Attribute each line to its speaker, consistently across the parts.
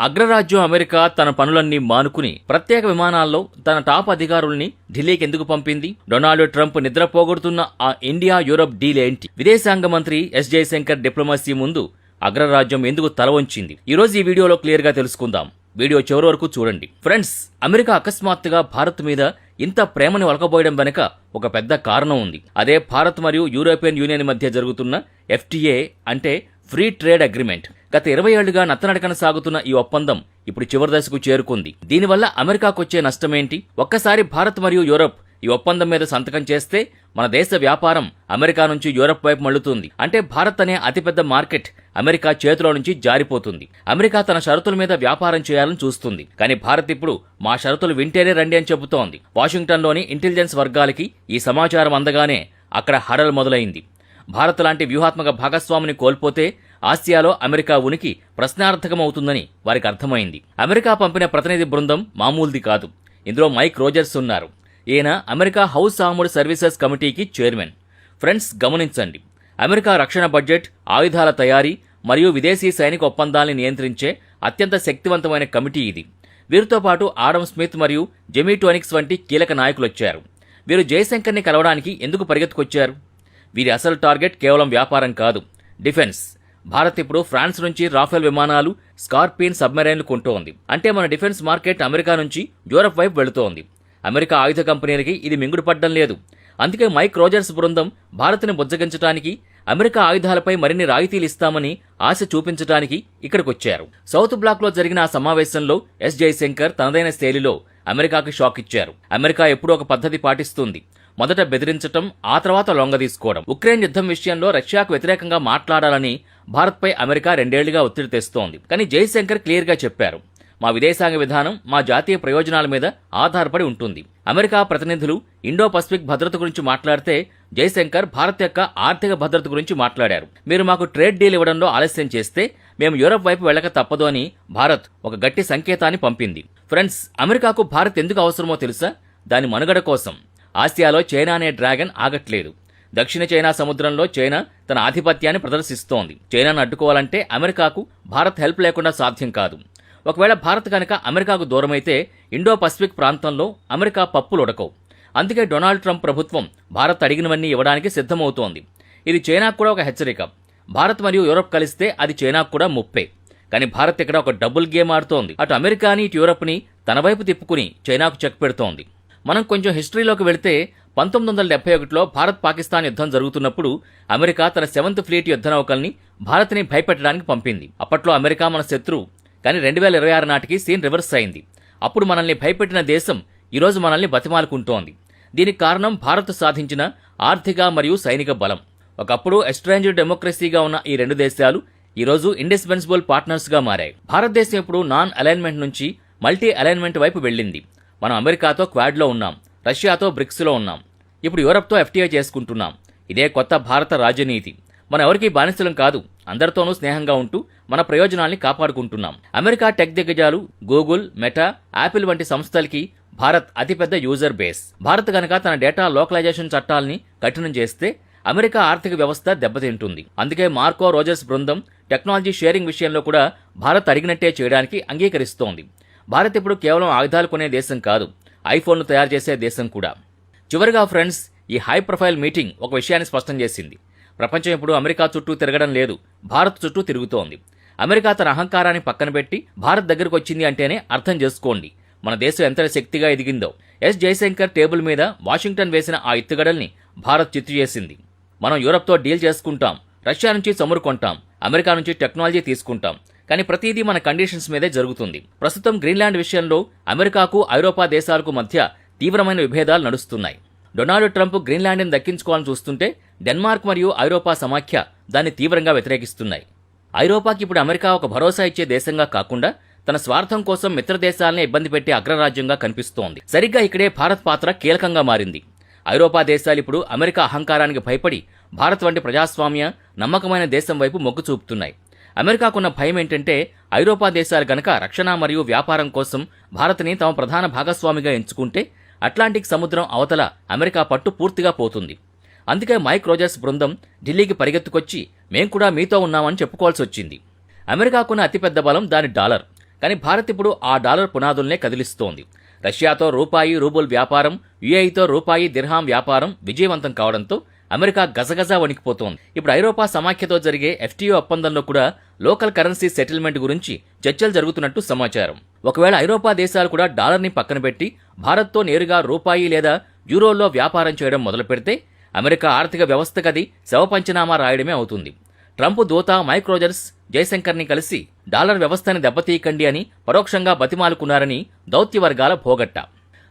Speaker 1: అగ్రరాజ్యం అమెరికా తన పనులన్నీ మానుకుని ప్రత్యేక విమానాల్లో తన టాప్ అధికారుల్ని ఢిల్లీకి ఎందుకు పంపింది? డొనాల్డ్ ట్రంప్ నిద్రపోగొడుతున్న ఆ ఇండియా యూరప్ డీల్ ఏంటి? విదేశాంగ మంత్రి ఎస్ జయశంకర్ డిప్లొమసీ ముందు అగ్రరాజ్యం ఎందుకు తల వంచింది? ఈరోజు ఈ వీడియోలో క్లియర్ గా తెలుసుకుందాం. వీడియో చివరి వరకు చూడండి. ఫ్రెండ్స్, అమెరికా అకస్మాత్తుగా భారత్ మీద ఇంత ప్రేమని ఒలకబోయడం వెనుక ఒక పెద్ద కారణం ఉంది. అదే భారత్ మరియు యూరోపియన్ యూనియన్ మధ్య జరుగుతున్న FTA అంటే ఫ్రీ ట్రేడ్ అగ్రిమెంట్. గత 20 ఏళ్లుగా నత్తనడకన సాగుతున్న ఈ ఒప్పందం ఇప్పుడు చివరి దశకు చేరుకుంది. దీనివల్ల అమెరికాకొచ్చే నష్టమేంటి? ఒక్కసారి భారత్ మరియు యూరప్ ఈ ఒప్పందం మీద సంతకం చేస్తే మన దేశ వ్యాపారం అమెరికా నుంచి యూరప్ వైపు మళ్లుతుంది. అంటే భారత్ అనే అతిపెద్ద మార్కెట్ అమెరికా చేతిలో నుంచి జారిపోతుంది. అమెరికా తన షరతుల మీద వ్యాపారం చేయాలని చూస్తుంది. కానీ భారత్ ఇప్పుడు మా షరతులు వింటేనే రండి అని చెబుతోంది. వాషింగ్టన్లోని ఇంటెలిజెన్స్ వర్గాలకి ఈ సమాచారం అందగానే అక్కడ హడల్ మొదలైంది. భారత్ లాంటి వ్యూహాత్మక భాగస్వామిని కోల్పోతే ఆసియాలో అమెరికా ఉనికి ప్రశ్నార్థకమవుతుందని వారికి అర్థమైంది. అమెరికా పంపిన ప్రతినిధి బృందం మామూలుది కాదు. ఇందులో మైక్ రోజర్స్ ఉన్నారు. ఈయన అమెరికా హౌస్ ఆర్మ్డ్ సర్వీసెస్ కమిటీకి చైర్మన్. ఫ్రెండ్స్, గమనించండి, అమెరికా రక్షణ బడ్జెట్, ఆయుధాల తయారీ మరియు విదేశీ సైనిక ఒప్పందాల్ని నియంత్రించే అత్యంత శక్తివంతమైన కమిటీ ఇది. వీరితో పాటు ఆడమ్ స్మిత్ మరియు జెమీ టోనిక్స్ వంటి కీలక నాయకులొచ్చారు. వీరు జయశంకర్ని కలవడానికి ఎందుకు పరిగెత్తుకొచ్చారు? వీరి అసలు టార్గెట్ కేవలం వ్యాపారం కాదు, డిఫెన్స్. భారత్ ఇప్పుడు ఫ్రాన్స్ నుంచి రాఫెల్ విమానాలు, స్కార్పియన్ సబ్మెరైన్లు కొంటోంది. అంటే మన డిఫెన్స్ మార్కెట్ అమెరికా నుంచి యూరప్ వైపు వెళుతోంది. అమెరికా ఆయుధ కంపెనీలకి ఇది మింగుడు పడ్డం లేదు. అందుకే మైక్ రోజర్స్ బృందం భారత్ని బుజ్జగించడానికి, అమెరికా ఆయుధాలపై మరిన్ని రాయితీలు ఇస్తామని ఆశ చూపించడానికి ఇక్కడికొచ్చారు. సౌత్ బ్లాక్ లో జరిగిన ఆ సమావేశంలో ఎస్ జయశంకర్ తనదైన శైలిలో అమెరికాకి షాక్ ఇచ్చారు. అమెరికా ఎప్పుడూ ఒక పద్ధతి పాటిస్తుంది. మొదట బెదిరించటం, ఆ తర్వాత లొంగదీసుకోవడం. ఉక్రెయిన్ యుద్ధం విషయంలో రష్యాకు వ్యతిరేకంగా మాట్లాడాలని భారత్పై అమెరికా 2 ఏళ్లుగా ఒత్తిడి తెస్తోంది. కానీ జయశంకర్ క్లియర్ గా చెప్పారు, మా విదేశాంగ విధానం మా జాతీయ ప్రయోజనాల మీద ఆధారపడి ఉంటుంది. అమెరికా ప్రతినిధులు ఇండో పసిఫిక్ భద్రత గురించి మాట్లాడితే జయశంకర్ భారత్ యొక్క ఆర్థిక భద్రత గురించి మాట్లాడారు. మీరు మాకు ట్రేడ్ డీల్ ఇవ్వడంలో ఆలస్యం చేస్తే మేము యూరప్ వైపు వెళ్ళక తప్పదు అని భారత్ ఒక గట్టి సంకేతాన్ని పంపింది. ఫ్రెండ్స్, అమెరికాకు భారత్ ఎందుకు అవసరమో తెలుసా? దాని మనుగడ కోసం. ఆసియాలో చైనా అనే డ్రాగన్ ఆగట్లేదు. దక్షిణ చైనా సముద్రంలో చైనా తన ఆధిపత్యాన్ని ప్రదర్శిస్తోంది. చైనాను అడ్డుకోవాలంటే అమెరికాకు భారత్ హెల్ప్ లేకుండా సాధ్యం కాదు. ఒకవేళ భారత్ కనుక అమెరికాకు దూరమైతే ఇండో పసిఫిక్ ప్రాంతంలో అమెరికా పప్పులు ఉడకవు. అందుకే డొనాల్డ్ ట్రంప్ ప్రభుత్వం భారత్ అడిగినవన్నీ ఇవ్వడానికి సిద్ధమవుతోంది. ఇది చైనాకు కూడా ఒక హెచ్చరిక. భారత్ మరియు యూరప్ కలిస్తే అది చైనాకు కూడా ముప్పే. కానీ భారత్ ఇక్కడ ఒక డబుల్ గేమ్ ఆడుతోంది. అటు అమెరికాని, ఇటు యూరప్ని తన వైపు తిప్పుకుని చైనాకు చెక్ పెడుతోంది. మనం కొంచెం హిస్టరీలోకి వెళితే 1971లో భారత్ పాకిస్తాన్ యుద్ధం జరుగుతున్నప్పుడు అమెరికా తన 7th ఫ్లీట్ యుద్ధ నౌకల్ని భారత్ని భయపెట్టడానికి పంపింది. అప్పట్లో అమెరికా మన శత్రువు. కానీ 2026 నాటికి సీన్ రివర్స్ అయింది. అప్పుడు మనల్ని భయపెట్టిన దేశం ఈరోజు మనల్ని బతిమాలుకుంటోంది. దీనికి కారణం భారత్ సాధించిన ఆర్థిక మరియు సైనిక బలం. ఒకప్పుడు ఎస్ట్రాంజ్డ్ డెమోక్రసీగా ఉన్న ఈ 2 దేశాలు ఈరోజు ఇండిస్పెన్సిబుల్ పార్ట్నర్స్గా మారాయి. భారతదేశం ఇప్పుడు నాన్ అలైన్మెంట్ నుంచి మల్టీ అలైన్మెంట్ వైపు వెళ్ళింది. మనం అమెరికాతో క్వాడ్లో ఉన్నాం, రష్యాతో బ్రిక్స్లో ఉన్నాం, ఇప్పుడు యూరప్తో FTA చేసుకుంటున్నాం. ఇదే కొత్త భారత రాజనీతి. మనం ఎవరికీ బానిసలం కాదు, అందరితోనూ స్నేహంగా ఉంటూ మన ప్రయోజనాల్ని కాపాడుకుంటున్నాం. అమెరికా టెక్ దిగ్గజాలు గూగుల్, మెటా, యాపిల్ వంటి సంస్థలకి భారత్ అతిపెద్ద యూజర్ బేస్. భారత్ గనక తన డేటా లోకలైజేషన్ చట్టాల్ని కఠినం చేస్తే అమెరికా ఆర్థిక వ్యవస్థ దెబ్బతింటుంది. అందుకే మార్కో రోజర్స్ బృందం టెక్నాలజీ షేరింగ్ విషయంలో కూడా భారత్ అడిగినట్టే చేయడానికి అంగీకరిస్తోంది. భారత్ ఇప్పుడు కేవలం ఆయుధాలు కొనే దేశం కాదు, ఐఫోన్లు తయారు చేసే దేశం కూడా. చివరిగా ఫ్రెండ్స్, ఈ హై ప్రొఫైల్ మీటింగ్ ఒక విషయాన్ని స్పష్టం చేసింది. ప్రపంచం ఇప్పుడు అమెరికా చుట్టూ తిరగడం లేదు, భారత్ చుట్టూ తిరుగుతోంది. అమెరికా తన అహంకారాన్ని పక్కన పెట్టి భారత్ దగ్గరకు వచ్చింది అంటేనే అర్థం చేసుకోండి మన దేశం ఎంత శక్తిగా ఎదిగిందో. ఎస్ జయశంకర్ టేబుల్ మీద వాషింగ్టన్ వేసిన ఆ ఎత్తుగడల్ని భారత్ చిత్తు చేసింది. మనం యూరప్తో డీల్ చేసుకుంటాం, రష్యా నుంచి చమురు కొంటాం, అమెరికా నుంచి టెక్నాలజీ తీసుకుంటాం. కానీ ప్రతిదీ మన కండిషన్స్ మీదే జరుగుతుంది. ప్రస్తుతం గ్రీన్లాండ్ విషయంలో అమెరికాకు, ఐరోపా దేశాలకు మధ్య తీవ్రమైన విభేదాలు నడుస్తున్నాయి. డొనాల్డ్ ట్రంప్ గ్రీన్లాండ్ని దక్కించుకోవాలని చూస్తుంటే డెన్మార్క్ మరియు ఐరోపా సమాఖ్య దాన్ని తీవ్రంగా వ్యతిరేకిస్తున్నాయి. ఐరోపాకి ఇప్పుడు అమెరికా ఒక భరోసా ఇచ్చే దేశంగా కాకుండా తన స్వార్థం కోసం మిత్ర దేశాలనే ఇబ్బంది పెట్టే అగ్రరాజ్యంగా కనిపిస్తోంది. సరిగ్గా ఇక్కడే భారత్ పాత్ర కీలకంగా మారింది. ఐరోపా దేశాలు ఇప్పుడు అమెరికా అహంకారానికి భయపడి భారత్ వంటి ప్రజాస్వామ్య, నమ్మకమైన దేశం వైపు మొగ్గు చూపుతున్నాయి. అమెరికాకున్న భయం ఏంటంటే ఐరోపా దేశాలు గనక రక్షణ మరియు వ్యాపారం కోసం భారత్ని తమ ప్రధాన భాగస్వామిగా ఎంచుకుంటే అట్లాంటిక్ సముద్రం అవతల అమెరికా పట్టు పూర్తిగా పోతుంది. అందుకే మైక్ రోజర్స్ బృందం ఢిల్లీకి పరిగెత్తుకొచ్చి మేం కూడా మీతో ఉన్నామని చెప్పుకోవాల్సి వచ్చింది. అమెరికాకున్న అతిపెద్ద బలం దాని డాలర్. కానీ భారత్ ఇప్పుడు ఆ డాలర్ పునాదుల్నే కదిలిస్తోంది. రష్యాతో రూపాయి రూబుల్ వ్యాపారం, యుఏఈతో రూపాయి దిర్హాం వ్యాపారం విజయవంతం కావడంతో అమెరికా గజగజ వణికిపోతోంది. ఇప్పుడు ఐరోపా సమాఖ్యతో జరిగే FTA ఒప్పందంలో కూడా లోకల్ కరెన్సీ సెటిల్మెంట్ గురించి చర్చలు జరుగుతున్నట్టు సమాచారం. ఒకవేళ ఐరోపా దేశాలు కూడా డాలర్ని పక్కన పెట్టి భారత్తో నేరుగా రూపాయి లేదా యూరోల్లో వ్యాపారం చేయడం మొదలు పెడితే అమెరికా ఆర్థిక వ్యవస్థకది శవపంచనామా రాయడమే అవుతుంది. ట్రంప్ దూత మైక్ రోజర్స్ జయశంకర్ని కలిసి డాలర్ వ్యవస్థని దెబ్బతీయకండి అని పరోక్షంగా బతిమాలుకున్నారని దౌత్య వర్గాల భోగట్ట.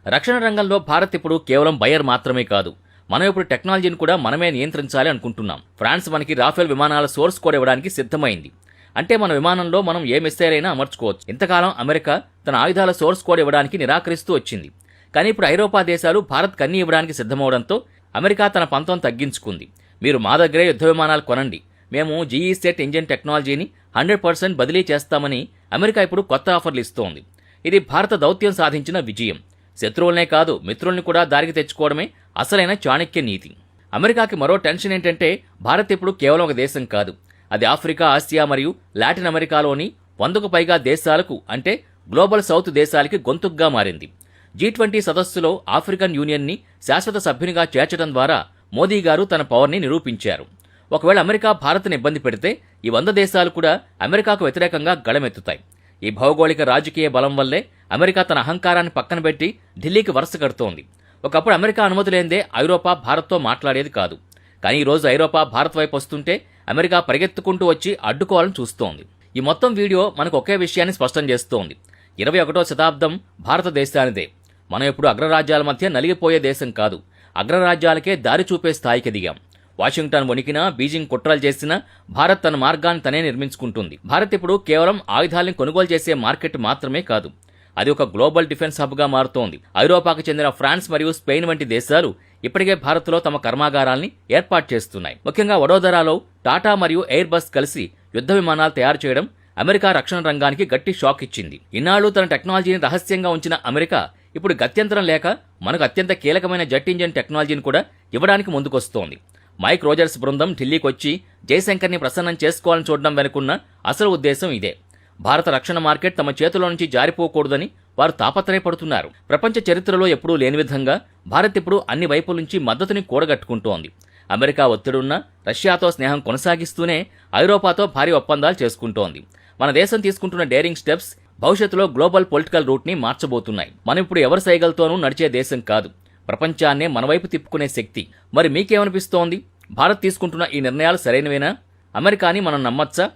Speaker 1: రక్షణ రంగంలో భారత్ ఇప్పుడు కేవలం బయర్ మాత్రమే కాదు, మనం ఇప్పుడు టెక్నాలజీని కూడా మనమే నియంత్రించాలి అనుకుంటున్నాం. ఫ్రాన్స్ మనకి రాఫెల్ విమానాల సోర్స్ కోడ్ ఇవ్వడానికి సిద్ధమైంది. అంటే మన విమానంలో మనం ఏ మిసైల్ అయినా అమర్చుకోవచ్చు. ఇంతకాలం అమెరికా తన ఆయుధాల సోర్స్ కోడ్ ఇవ్వడానికి నిరాకరిస్తూ వచ్చింది. కానీ ఇప్పుడు ఐరోపా దేశాలు భారత్ కన్నీ ఇవ్వడానికి సిద్ధమవడంతో అమెరికా తన పంతం తగ్గించుకుంది. మీరు మా దగ్గరే యుద్ధ విమానాలు కొనండి, మేము GE-సెట్ ఇంజిన్ టెక్నాలజీని 100% బదిలీ చేస్తామని అమెరికా ఇప్పుడు కొత్త ఆఫర్లు ఇస్తోంది. ఇది భారత దౌత్యం సాధించిన విజయం. శత్రువులనే కాదు, మిత్రుల్ని కూడా దారికి తెచ్చుకోవడమే అసలైన చాణక్య నీతి. అమెరికాకి మరో టెన్షన్ ఏంటంటే భారత్ ఇప్పుడు కేవలం ఒక దేశం కాదు, అది ఆఫ్రికా, ఆసియా మరియు లాటిన్ అమెరికాలోని 100కు పైగా దేశాలకు, అంటే గ్లోబల్ సౌత్ దేశాలకి గొంతుగ్గా మారింది. G20 సదస్సులో ఆఫ్రికన్ యూనియన్ని శాశ్వత సభ్యునిగా చేర్చడం ద్వారా మోదీ గారు తన పవర్ని నిరూపించారు. ఒకవేళ అమెరికా భారత్ని ఇబ్బంది పెడితే ఈ 100 దేశాలు కూడా అమెరికాకు వ్యతిరేకంగా గళమెత్తుతాయి. ఈ భౌగోళిక రాజకీయ బలం వల్లే అమెరికా తన అహంకారాన్ని పక్కన పెట్టి ఢిల్లీకి వరుస కడుతోంది. ఒకప్పుడు అమెరికా అనుమతి లేనిదే ఐరోపా భారత్తో మాట్లాడేది కాదు. కానీ ఈరోజు ఐరోపా భారత్ వైపు వస్తుంటే అమెరికా పరిగెత్తుకుంటూ వచ్చి అడ్డుకోవాలని చూస్తోంది. ఈ మొత్తం వీడియో మనకు ఒకే విషయాన్ని స్పష్టం చేస్తోంది. 21వ శతాబ్దం భారతదేశానిదే. మనం ఇప్పుడు అగ్రరాజ్యాల మధ్య నలిగిపోయే దేశం కాదు, అగ్రరాజ్యాలకే దారి చూపే స్థాయికి ఎదిగాం. వాషింగ్టన్ వణికినా, బీజింగ్ కుట్రలు చేసినా భారత్ తన మార్గాన్ని తనే నిర్మించుకుంటుంది. భారత్ ఇప్పుడు కేవలం ఆయుధాలను కొనుగోలు చేసే మార్కెట్ మాత్రమే కాదు, అది ఒక గ్లోబల్ డిఫెన్స్ హబ్గా మారుతోంది. ఐరోపాకు చెందిన ఫ్రాన్స్ మరియు స్పెయిన్ వంటి దేశాలు ఇప్పటికే భారత్లో తమ కర్మాగారాల్ని ఏర్పాటు చేస్తున్నాయి. ముఖ్యంగా వడోదరాలో టాటా మరియు ఎయిర్ బస్ కలిసి యుద్ధ విమానాలు తయారు చేయడం అమెరికా రక్షణ రంగానికి గట్టి షాక్ ఇచ్చింది. ఇన్నాళ్లు తన టెక్నాలజీని రహస్యంగా ఉంచిన అమెరికా ఇప్పుడు గత్యంతరం లేక మనకు అత్యంత కీలకమైన జెట్ ఇంజిన్ టెక్నాలజీని కూడా ఇవ్వడానికి ముందుకొస్తోంది. మైక్ రోజర్స్ బృందం ఢిల్లీకి వచ్చి జయశంకర్ని ప్రసన్నం చేసుకోవాలని చూడడం వెనుకున్న అసలు ఉద్దేశం ఇదే. భారత రక్షణ మార్కెట్ తమ చేతుల్లో నుంచి జారిపోకూడదని వారు తాపత్రయపడుతున్నారు. ప్రపంచ చరిత్రలో ఎప్పుడూ లేని విధంగా భారత్ ఇప్పుడు అన్ని వైపుల నుంచి మద్దతుని కూడగట్టుకుంటోంది. అమెరికా ఒత్తిడున్నా రష్యాతో స్నేహం కొనసాగిస్తూనే ఐరోపాతో భారీ ఒప్పందాలు చేసుకుంటోంది. మన దేశం తీసుకుంటున్న డేరింగ్ స్టెప్స్ భవిష్యత్తులో గ్లోబల్ పొలిటికల్ రూట్ని మార్చబోతున్నాయి. మనం ఇప్పుడు ఎవరి సైగలతోనూ నడిచే దేశం కాదు, ప్రపంచాన్నే మన వైపు తిప్పుకునే శక్తి. మరి మీకేమనిపిస్తోంది? భారత్ తీసుకుంటున్న ఈ నిర్ణయాలు సరైనవేనా? అమెరికాని మనం నమ్మచ్చా,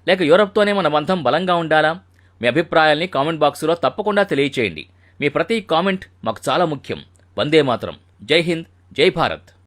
Speaker 1: లేక యూరప్తోనే మన బంధం బలంగా ఉండాలా? మీ అభిప్రాయాల్ని కామెంట్ బాక్సులో తప్పకుండా తెలియచేయండి. మీ ప్రతి కామెంట్ మాకు చాలా ముఖ్యం. వందే మాతరం. జై హింద్, జై భారత్.